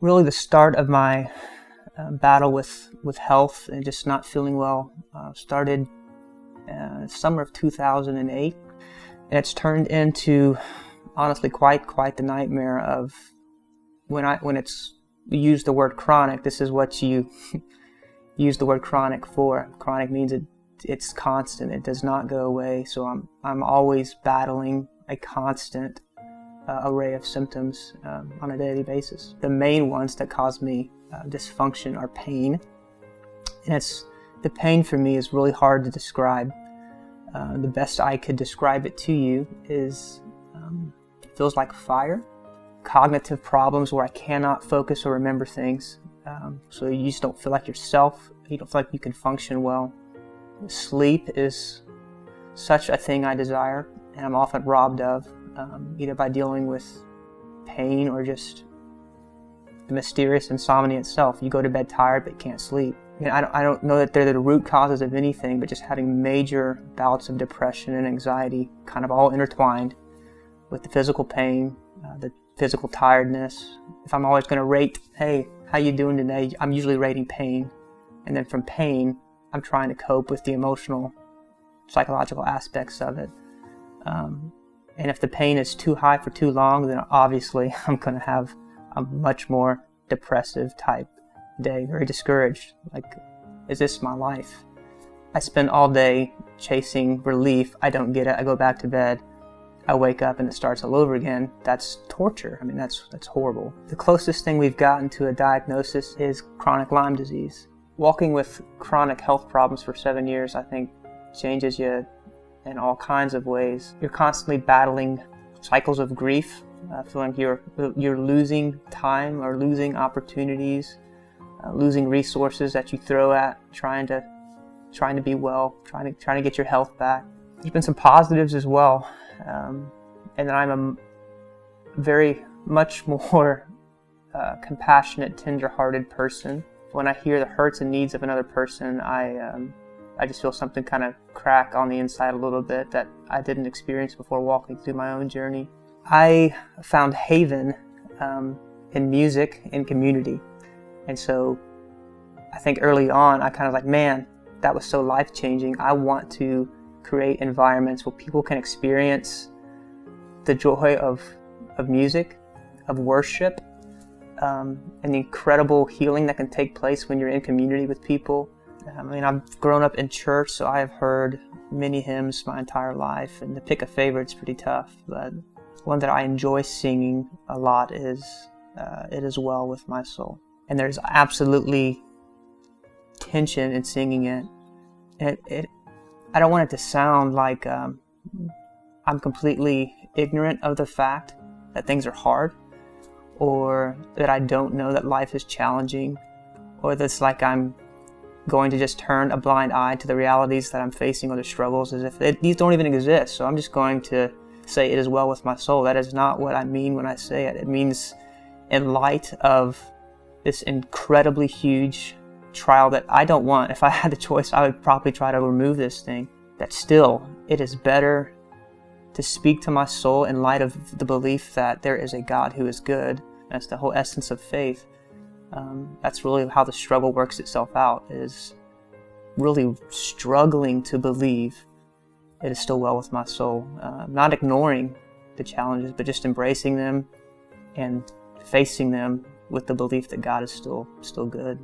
Really the start of my battle with health and just not feeling well started summer of 2008, and it's turned into honestly quite the nightmare of when it's you use the word chronic. This is what you use the word chronic for. Chronic means it's constant. It does not go away. So I'm always battling a constant array of symptoms on a daily basis. The main ones that cause me dysfunction are pain, and the pain for me is really hard to describe. The best I could describe it to you is it feels like fire. Cognitive problems where I cannot focus or remember things. So you just don't feel like yourself. You don't feel like you can function well. Sleep is such a thing I desire, and I'm often robbed of, either by dealing with pain or just the mysterious insomnia itself. You go to bed tired but can't sleep. I don't know that they're the root causes of anything, but just having major bouts of depression and anxiety kind of all intertwined with the physical pain, the physical tiredness. If I'm always going to rate, hey, how you doing today? I'm usually rating pain. And then from pain, I'm trying to cope with the emotional, psychological aspects of it. And if the pain is too high for too long, then obviously I'm going to have a much more depressive type day, very discouraged. Like, is this my life? I spend all day chasing relief. I don't get it. I go back to bed. I wake up and it starts all over again. That's torture. I mean, that's horrible. The closest thing we've gotten to a diagnosis is chronic Lyme disease. Walking with chronic health problems for 7 years, I think, changes you in all kinds of ways. You're constantly battling cycles of grief, feeling you're losing time or losing opportunities, losing resources that you throw at trying to be well, trying to get your health back. There's been some positives as well, and I'm a very much more compassionate, tender-hearted person. When I hear the hurts and needs of another person, I just feel something kind of crack on the inside a little bit that I didn't experience before walking through my own journey. I found haven in music and community. And so I think early on, I kind of like, man, that was so life-changing. I want to create environments where people can experience the joy of music, of worship, and the incredible healing that can take place when you're in community with people. I mean, I've grown up in church, so I have heard many hymns my entire life, and to pick a favorite's pretty tough, but one that I enjoy singing a lot is It Is Well With My Soul. And there's absolutely tension in singing it. And I don't want it to sound like I'm completely ignorant of the fact that things are hard, or that I don't know that life is challenging, or that's like I'm going to just turn a blind eye to the realities that I'm facing or the struggles as if these don't even exist. So I'm just going to say it is well with my soul. That is not what I mean when I say it. It means in light of this incredibly huge trial that I don't want. If I had the choice, I would probably try to remove this thing. That still, it is better to speak to my soul in light of the belief that there is a God who is good. That's the whole essence of faith. That's really how the struggle works itself out, is really struggling to believe it is still well with my soul. Not ignoring the challenges, but just embracing them and facing them with the belief that God is still good.